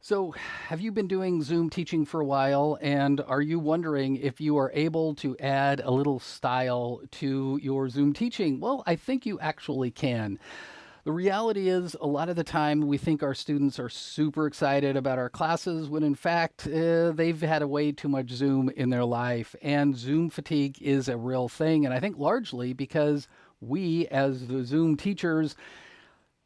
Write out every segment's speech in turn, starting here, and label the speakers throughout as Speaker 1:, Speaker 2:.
Speaker 1: So, have you been doing Zoom teaching for a while, and are you wondering if you are able to add a little style to your Zoom teaching? Well, I think you actually can. The reality is, a lot of the time, we think our students are super excited about our classes when in fact, they've had a way too much Zoom in their life. And Zoom fatigue is a real thing. And I think largely because we, as the Zoom teachers,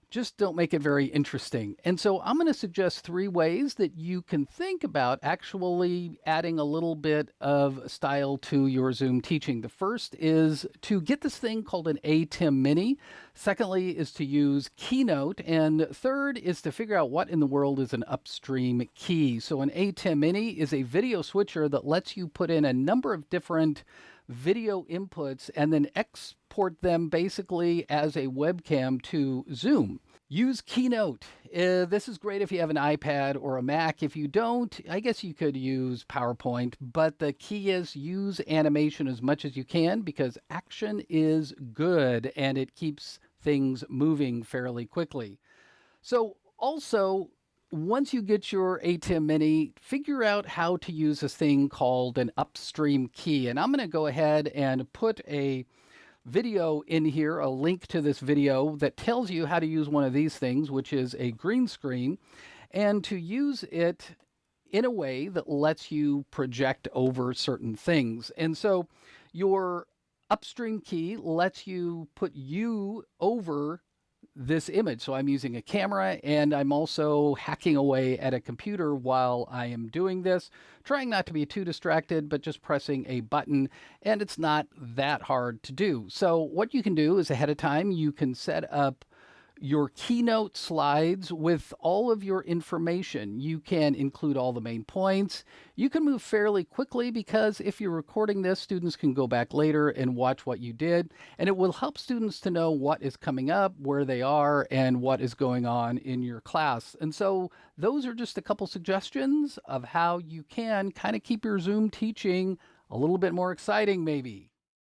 Speaker 1: just don't make it very interesting. And so I'm going to suggest three ways that you can think about actually adding a little bit of style to your Zoom teaching. The first is to get this thing called an ATEM Mini. Secondly is to use Keynote. And third is to figure out what in the world is an upstream key. So an ATEM Mini is a video switcher that lets you put in a number of different video inputs and then export them basically as a webcam to Zoom. Use Keynote. This is great if you have an iPad or a Mac. If you don't, I guess you could use PowerPoint, but the key is use animation as much as you can because action is good and it keeps things moving fairly quickly. So also, once you get your ATEM Mini, figure out how to use this thing called an upstream key. And I'm going to go ahead and put a video in here, a link to this video that tells you how to use one of these things, which is a green screen, and to use it in a way that lets you project over certain things. And so your upstream key lets you put you over this image. So I'm using a camera and I'm also hacking away at a computer while I am doing this, trying not to be too distracted, but just pressing a button. And it's not that hard to do. So what you can do is ahead of time, you can set up your Keynote slides with all of your information. You can include all the main points. You can move fairly quickly because if you're recording this, students can go back later and watch what you did. And it will help students to know what is coming up, where they are, and what is going on in your class. And so those are just a couple suggestions of how you can kind of keep your Zoom teaching a little bit more exciting, maybe.